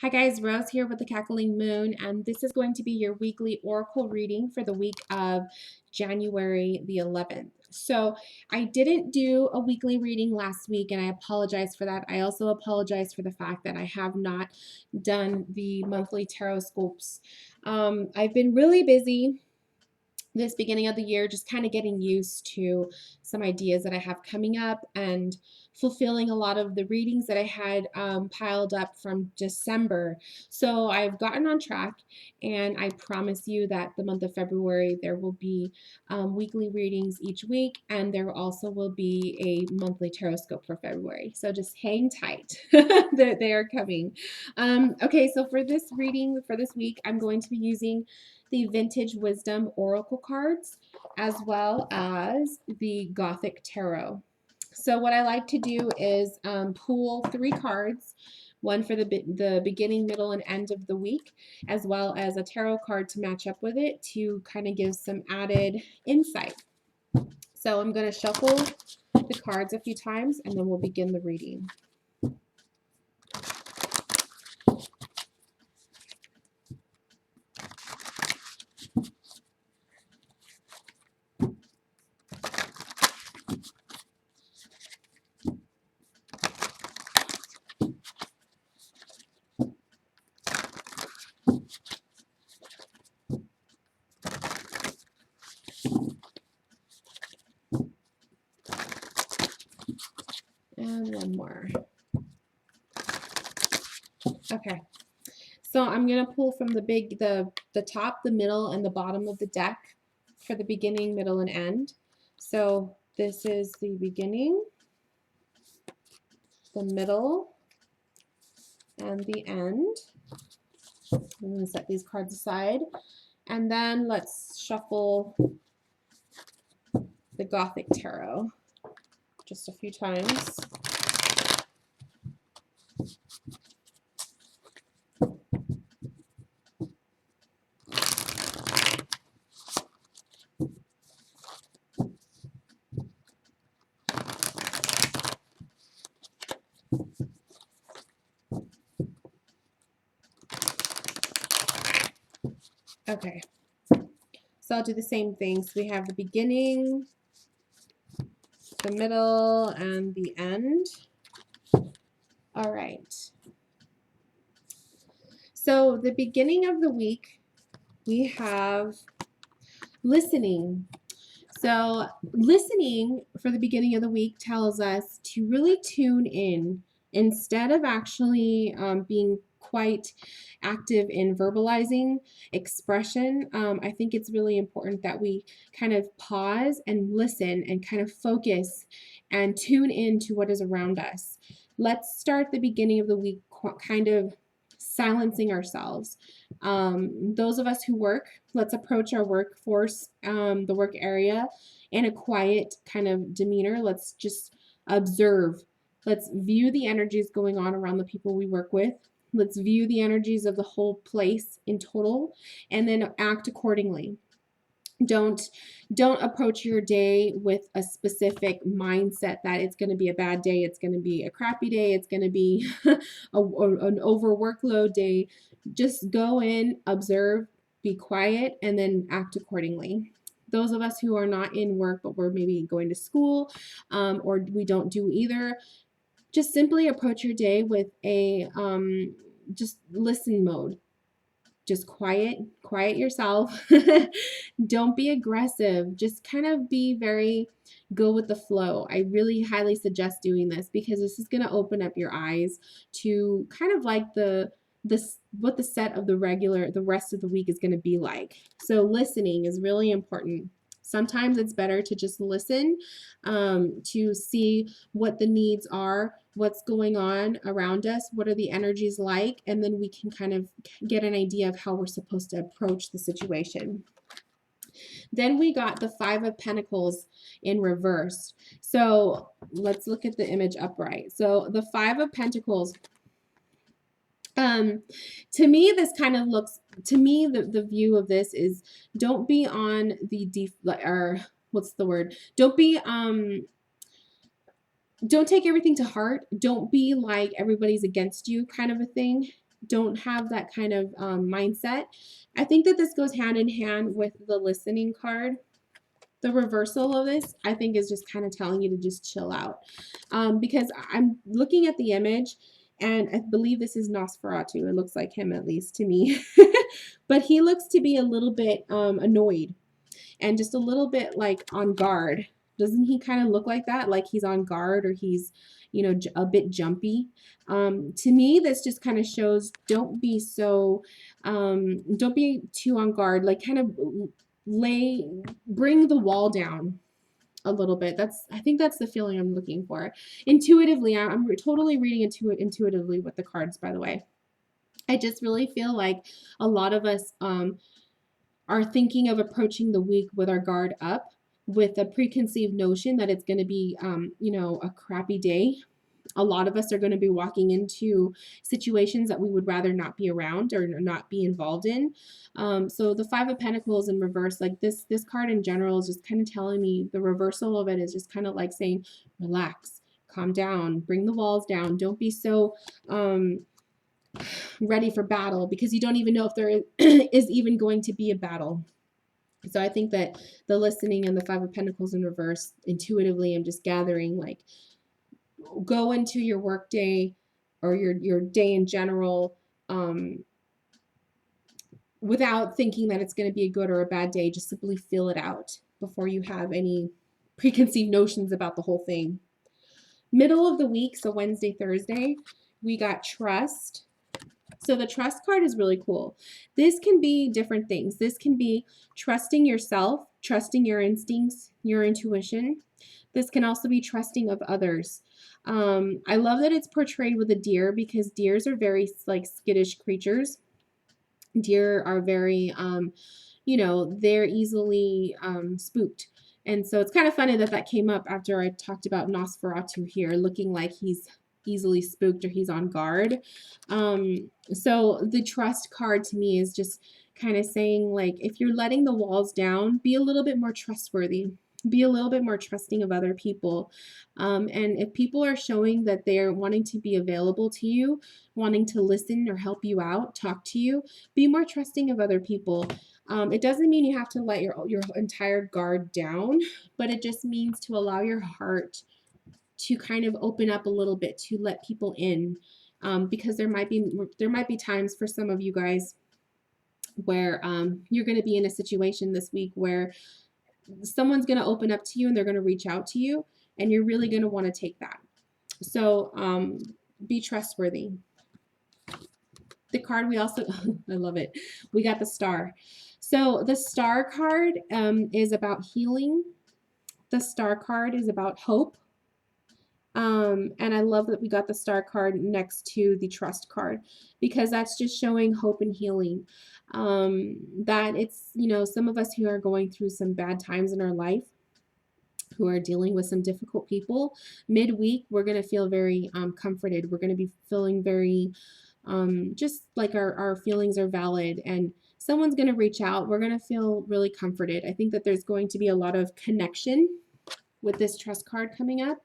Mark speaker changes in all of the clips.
Speaker 1: Hi guys, Rose here with the Cackling Moon, and this is going to be your weekly oracle reading for the week of January the 11th. So I didn't do a weekly reading last week, and I apologize for that. I also apologize for the fact that I have not done the monthly tarot scopes. I've been really busy this beginning of the year, just kind of getting used to some ideas that I have coming up and fulfilling a lot of the readings that I had piled up from December. So I've gotten on track, and I promise you that the month of February there will be weekly readings each week, and there also will be a monthly tarot scope for February. So just hang tight. They are coming. Okay, so for this reading for this week, I'm going to be using the Vintage Wisdom Oracle cards, as well as the Gothic Tarot. So what I like to do is pull 3 cards, one for the beginning, middle, and end of the week, as well as a tarot card to match up with it to kind of give some added insight. So I'm going to shuffle the cards a few times, and then we'll begin the reading. And one more. Okay. So I'm going to pull from the top, the middle, and the bottom of the deck for the beginning, middle, and end. So this is the beginning, the middle, and the end. I'm going to set these cards aside. And then let's shuffle the Gothic Tarot just a few times. Okay, so I'll do the same thing. So we have the beginning, the middle, and the end. All right. So the beginning of the week, we have listening. So listening for the beginning of the week tells us to really tune in instead of actually being quite active in verbalizing expression. I think it's really important that we kind of pause and listen and kind of focus and tune in to what is around us. Let's start the beginning of the week kind of silencing ourselves. Those of us who work, let's approach our workforce, the work area, in a quiet kind of demeanor. Let's just observe. Let's view the energies going on around the people we work with. Let's view the energies of the whole place in total, and then act accordingly. Don't approach your day with a specific mindset that it's going to be a bad day, it's going to be a crappy day, it's going to be an overworkload day. Just go in, observe, be quiet, and then act accordingly. Those of us who are not in work, but we're maybe going to school, or we don't do either, just simply approach your day with a just listen mode. Just quiet yourself. Don't be aggressive. Just kind of be go with the flow. I really highly suggest doing this because this is going to open up your eyes to kind of like what the set of the rest of the week is going to be like. So listening is really important. Sometimes it's better to just listen to see what the needs are, what's going on around us, what are the energies like, and then we can kind of get an idea of how we're supposed to approach the situation. Then we got the 5 of Pentacles in reverse. So let's look at the image upright. So the 5 of Pentacles, to me, this kind of looks, to me, the view of this is, don't be on the what's the word? Don't take everything to heart. Don't be like everybody's against you kind of a thing. don't have that kind of mindset. I think that this goes hand in hand with the listening card. The reversal of this, I think, is just kind of telling you to just chill out. Because I'm looking at the image, and I believe this is Nosferatu. It looks like him, at least to me. But he looks to be a little bit annoyed and just a little bit like on guard. Doesn't he kind of look like that? Like he's on guard, or he's, a bit jumpy. To me, this just kind of shows don't be too on guard. Like kind of bring the wall down a little bit. I think that's the feeling I'm looking for. Intuitively, I'm totally reading intuitively with the cards, by the way. I just really feel like a lot of us are thinking of approaching the week with our guard up, with a preconceived notion that it's going to be, a crappy day. A lot of us are going to be walking into situations that we would rather not be around or not be involved in. So the Five of Pentacles in reverse, like this card in general is just kind of telling me the reversal of it is just kind of like saying, relax, calm down, bring the walls down. Don't be so ready for battle, because you don't even know if there is even going to be a battle. So I think that the listening and the Five of Pentacles in reverse, intuitively, I'm just gathering, like, go into your work day or your day in general without thinking that it's going to be a good or a bad day. Just simply feel it out before you have any preconceived notions about the whole thing. Middle of the week, so Wednesday, Thursday, we got trust. So the trust card is really cool. This can be different things. This can be trusting yourself, trusting your instincts, your intuition. This can also be trusting of others. I love that it's portrayed with a deer, because deers are very like skittish creatures. Deer are very, they're easily spooked. And so it's kind of funny that that came up after I talked about Nosferatu here, looking like he's easily spooked or he's on guard. So the trust card to me is just kind of saying, like, if you're letting the walls down, be a little bit more trustworthy. Be a little bit more trusting of other people. And if people are showing that they're wanting to be available to you, wanting to listen or help you out, talk to you, be more trusting of other people. It doesn't mean you have to let your entire guard down, but it just means to allow your heart to kind of open up a little bit, to let people in, because there might be times for some of you guys where you're going to be in a situation this week where someone's going to open up to you and they're going to reach out to you, and you're really going to want to take that. So be trustworthy. The card we also, I love it. We got the Star. So the Star card is about healing. The Star card is about hope. And I love that we got the Star card next to the Trust card, because that's just showing hope and healing. That it's, some of us who are going through some bad times in our life, who are dealing with some difficult people, midweek, we're going to feel very comforted. We're going to be feeling very just like our feelings are valid, and someone's going to reach out. We're going to feel really comforted. I think that there's going to be a lot of connection with this Trust card coming up.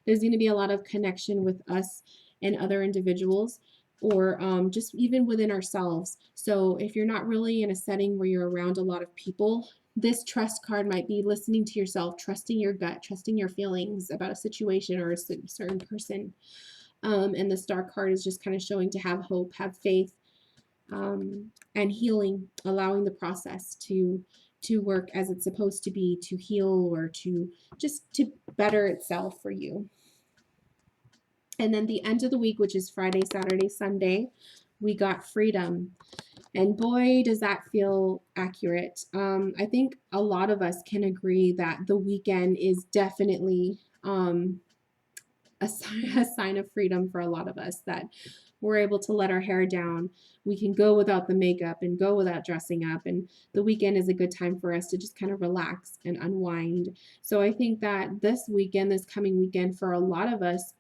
Speaker 1: There's going to be a lot of connection with us and other individuals, or just even within ourselves. So if you're not really in a setting where you're around a lot of people, this Trust card might be listening to yourself, trusting your gut, trusting your feelings about a situation or a certain person. And the Star card is just kind of showing to have hope, have faith, and healing, allowing the process to work as it's supposed to be, to heal, or to better itself for you. And then the end of the week, which is Friday, Saturday, Sunday, we got freedom. And boy, does that feel accurate. I think a lot of us can agree that the weekend is definitely a sign of freedom for a lot of us, that we're able to let our hair down. We can go without the makeup and go without dressing up. And the weekend is a good time for us to just kind of relax and unwind. So I think that this coming weekend, for a lot of us,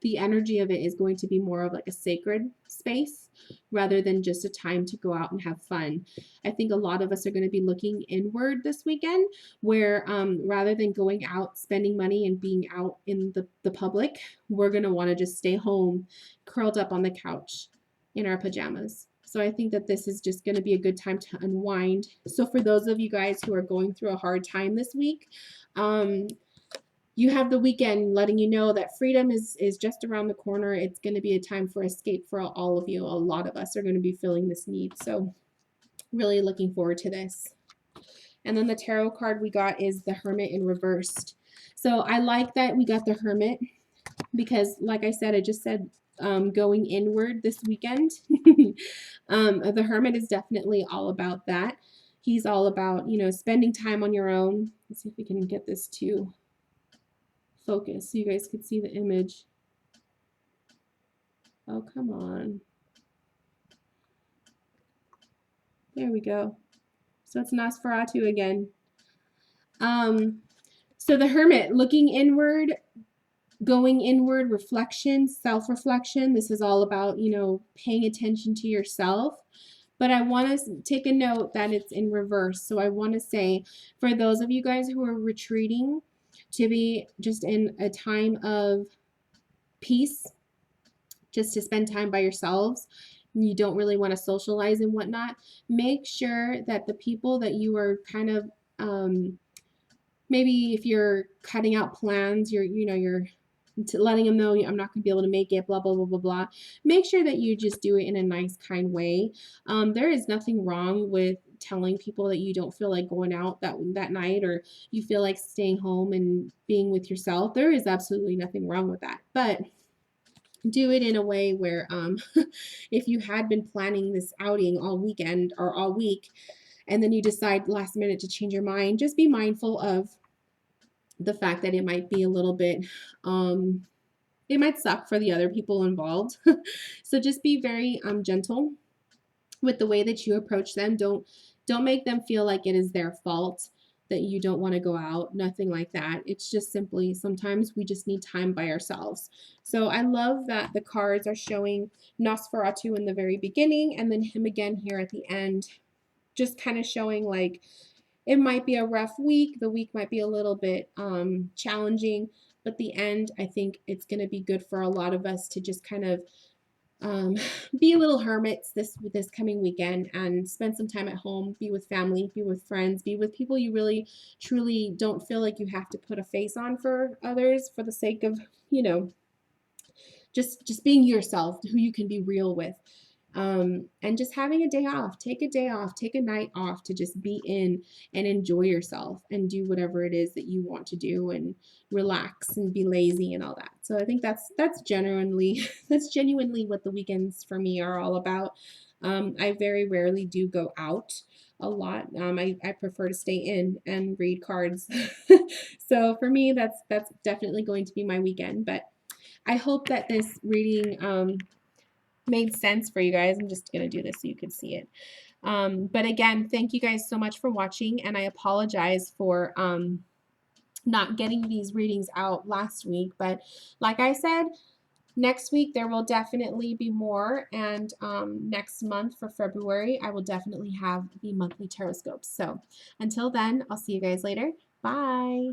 Speaker 1: the energy of it is going to be more of like a sacred space rather than just a time to go out and have fun. I think a lot of us are going to be looking inward this weekend, where rather than going out, spending money and being out in the public, we're going to want to just stay home, curled up on the couch, in our pajamas. So I think that this is just going to be a good time to unwind. So for those of you guys who are going through a hard time this week, you have the weekend letting you know that freedom is just around the corner. It's going to be a time for escape for all of you. A lot of us are going to be feeling this need. So really looking forward to this. And then the tarot card we got is the Hermit in reversed. So I like that we got the Hermit because, like I said, I just said going inward this weekend. The Hermit is definitely all about that. He's all about, you know, spending time on your own. Let's see if we can get this to focus so you guys could see the image. Oh, come on. There we go. So it's Nosferatu again. So the Hermit, looking inward, going inward, reflection, self-reflection. This is all about, you know, paying attention to yourself. But I want to take a note that it's in reverse. So I want to say, for those of you guys who are retreating, to be just in a time of peace, just to spend time by yourselves, you don't really want to socialize and whatnot, make sure that the people that you are kind of, maybe if you're cutting out plans, you're letting them know I'm not going to be able to make it, blah, blah, blah, blah, blah. Make sure that you just do it in a nice, kind way. There is nothing wrong with telling people that you don't feel like going out that night, or you feel like staying home and being with yourself. There is absolutely nothing wrong with that. But do it in a way where if you had been planning this outing all weekend or all week, and then you decide last minute to change your mind, just be mindful of the fact that it might be a little bit, it might suck for the other people involved. So just be very gentle with the way that you approach them. Don't make them feel like it is their fault that you don't want to go out. Nothing like that. It's just simply sometimes we just need time by ourselves. So I love that the cards are showing Nosferatu in the very beginning and then him again here at the end, just kind of showing like it might be a rough week. The week might be a little bit challenging, but the end, I think it's going to be good for a lot of us to just kind of be little hermits this coming weekend and spend some time at home, be with family, be with friends, be with people you really truly don't feel like you have to put a face on for others for the sake of, you know, just being yourself, who you can be real with. And just having a day off, take a night off to just be in and enjoy yourself and do whatever it is that you want to do and relax and be lazy and all that. So I think that's genuinely what the weekends for me are all about. I very rarely do go out a lot. I prefer to stay in and read cards. So for me, that's definitely going to be my weekend. But I hope that this reading made sense for you guys. I'm just going to do this so you can see it. But again, thank you guys so much for watching, and I apologize for not getting these readings out last week. But like I said, next week there will definitely be more, and next month for February, I will definitely have the monthly tarot scopes. So until then, I'll see you guys later. Bye.